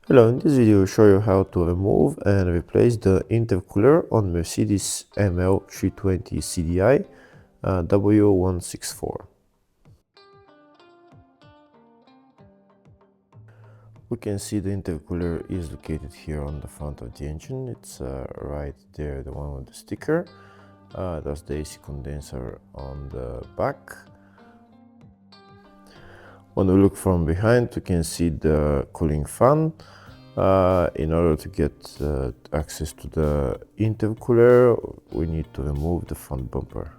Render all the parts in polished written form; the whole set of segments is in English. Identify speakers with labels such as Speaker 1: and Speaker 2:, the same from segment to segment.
Speaker 1: Hello, in this video I'll show you how to remove and replace the intercooler on Mercedes ML320 CDI W164. We can see the intercooler is located here on the front of the engine. It's right there, the one with the sticker. That's the AC condenser on the back. When we look from behind, we can see the cooling fan. In order to get access to the intercooler, we need to remove the front bumper.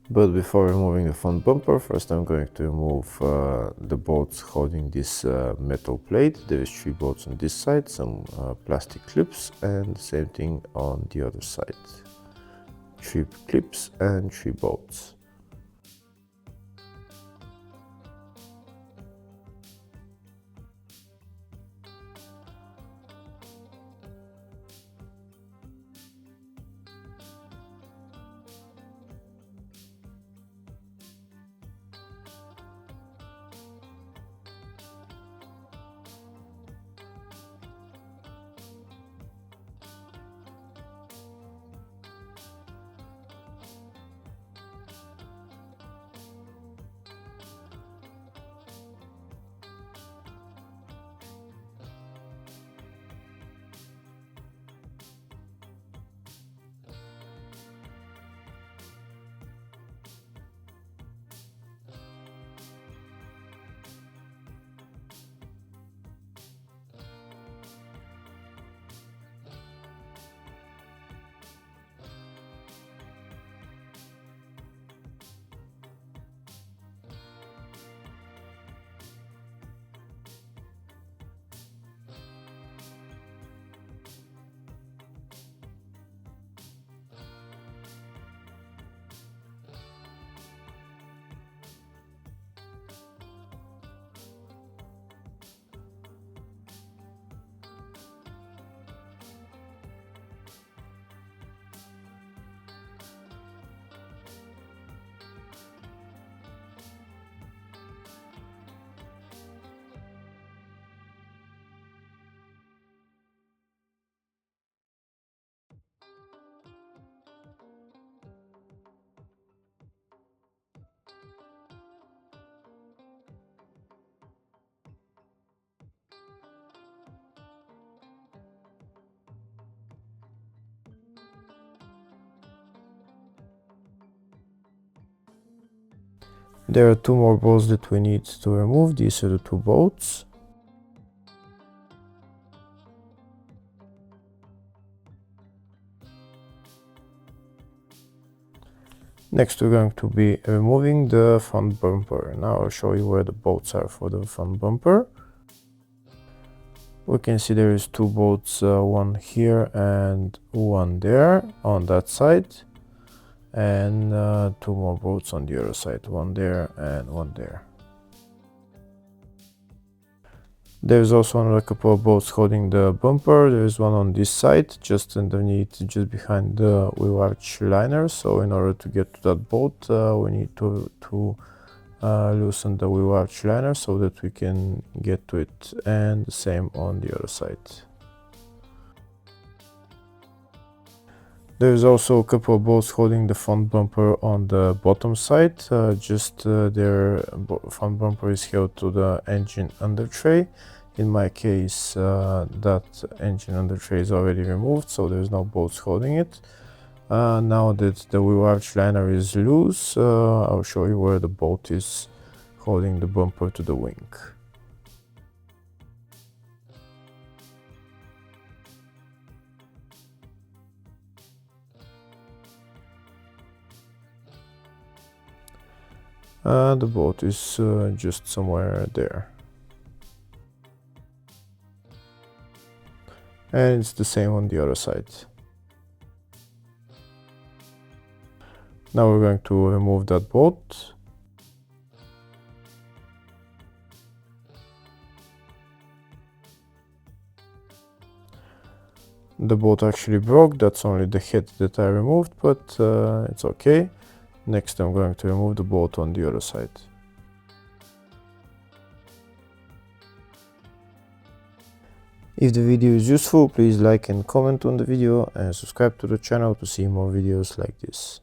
Speaker 1: But before removing the front bumper, first I'm going to remove the bolts holding this metal plate. There is 3 bolts on this side, some plastic clips, and the same thing on the other side. 3 clips and 3 bolts. There are 2 more bolts that we need to remove. These are the 2 bolts. Next we're going to be removing the front bumper. Now I'll show you where the bolts are for the front bumper. We can see there is 2 bolts, one here and one there on that side. And 2 more bolts on the other side, one there and one there. There's also another couple of bolts holding the bumper. There's one on this side, just underneath, just behind the wheel arch liner. So in order to get to that bolt, we need to loosen the wheel arch liner so that we can get to it, and the same on the other side. There's also a couple of bolts holding the front bumper on the bottom side. Their front bumper is held to the engine under tray. In my case, that engine under tray is already removed, so there's no bolts holding it. Now that the wheel arch liner is loose, I'll show you where the bolt is holding the bumper to the wing. The bolt is just somewhere there. And it's the same on the other side. Now we're going to remove that bolt. The bolt actually broke, that's only the head that I removed, but it's okay. Next I'm going to remove the bolt on the other side. If the video is useful, please like and comment on the video and subscribe to the channel to see more videos like this.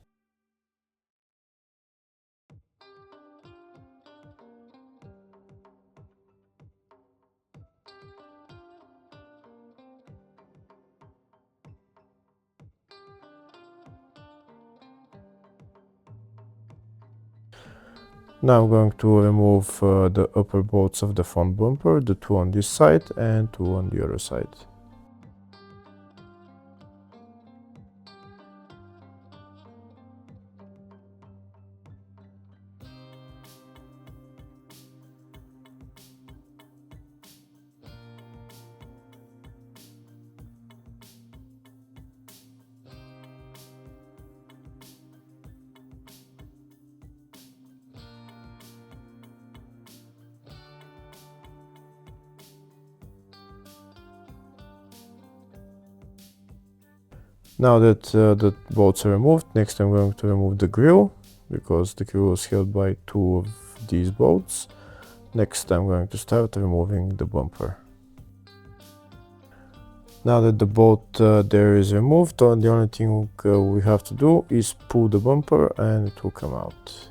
Speaker 1: Now I'm going to remove the upper bolts of the front bumper, the two on this side and two on the other side. Now that the bolts are removed, next I'm going to remove the grille, because the grille is held by two of these bolts. Next I'm going to start removing the bumper. Now that the bolt there is removed, the only thing we have to do is pull the bumper and it will come out.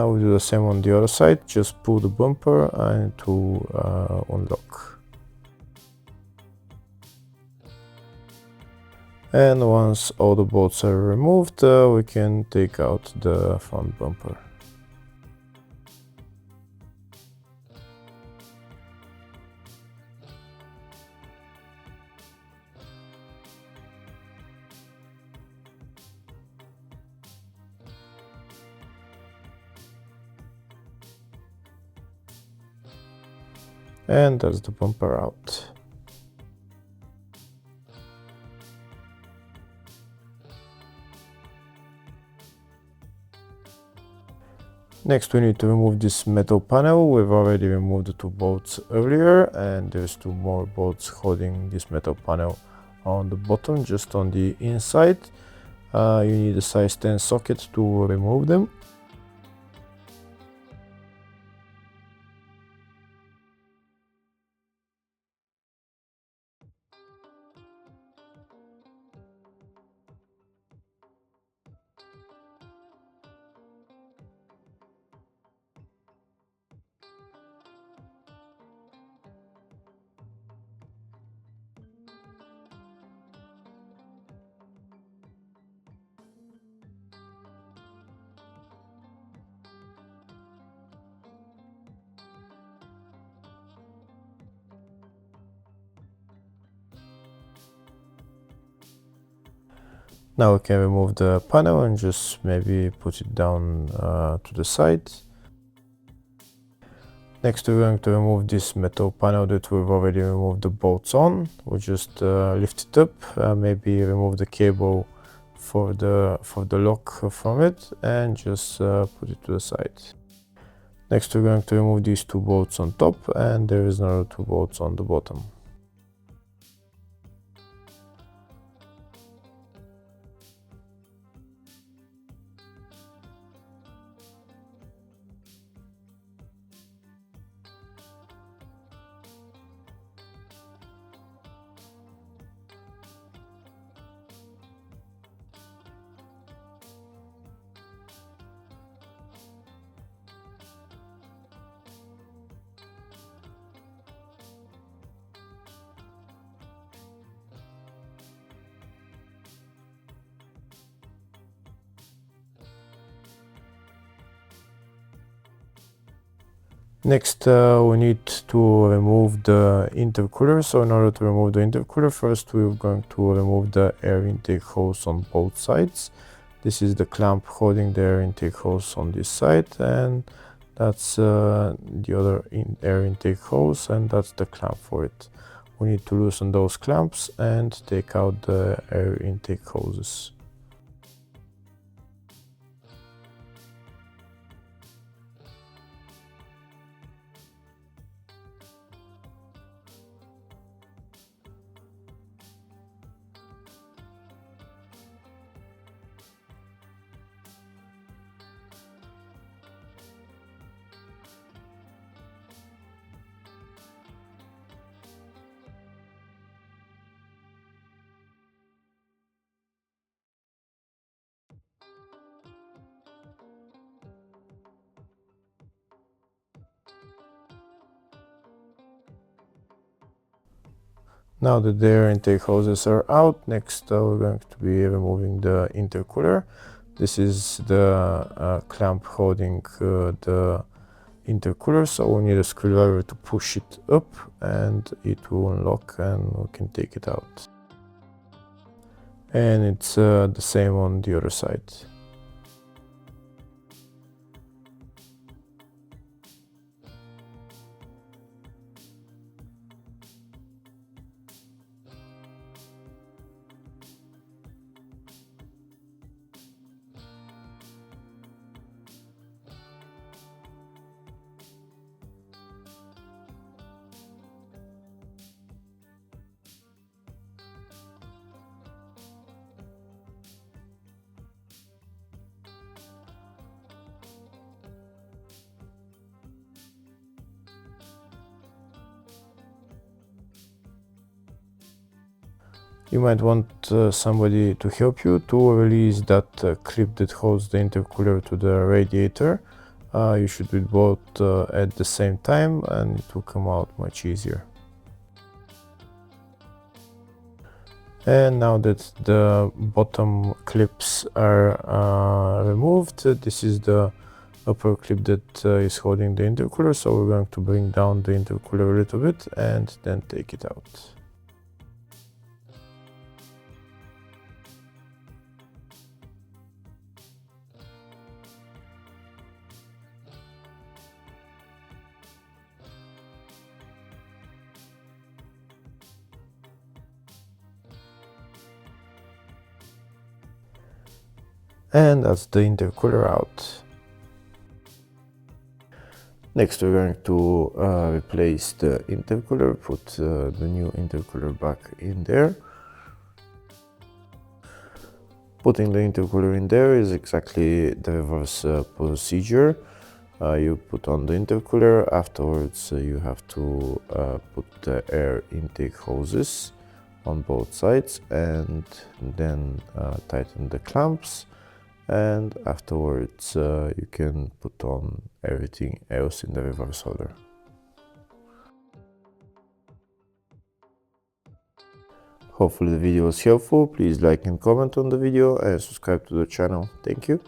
Speaker 1: We do the same on the other side, just pull the bumper and it will unlock. And once all the bolts are removed, we can take out the front bumper. And that's the bumper out. Next we need to remove this metal panel. We've already removed the two bolts earlier, and there's two more bolts holding this metal panel on the bottom, just on the inside. You need a size 10 socket to remove them. Now we can remove the panel and just maybe put it down to the side. Next we're going to remove this metal panel that we've already removed the bolts on. We'll just lift it up, maybe remove the cable for the lock from it, and just put it to the side. Next we're going to remove these two bolts on top, and there is another two bolts on the bottom. Next we need to remove the intercooler. So in order to remove the intercooler, first we're going to remove the air intake hose on both sides. This is the clamp holding the air intake hose on this side, and that's the other air intake hose, and that's the clamp for it. We need to loosen those clamps and take out the air intake hoses. Now that their intake hoses are out, next we're going to be removing the intercooler. This is the clamp holding the intercooler, so we need a screwdriver to push it up and it will unlock and we can take it out. And it's the same on the other side. You might want somebody to help you to release that clip that holds the intercooler to the radiator. You should do both at the same time and it will come out much easier. And now that the bottom clips are removed, this is the upper clip that is holding the intercooler, so we're going to bring down the intercooler a little bit and then take it out. And that's the intercooler out. Next we're going to replace the intercooler, put the new intercooler back in there. Putting the intercooler in there is exactly the reverse procedure. You put on the intercooler, afterwards you have to put the air intake hoses on both sides and then tighten the clamps. And afterwards you can put on everything else in the reverse order. Hopefully the video was helpful. Please like and comment on the video and subscribe to the channel. Thank you.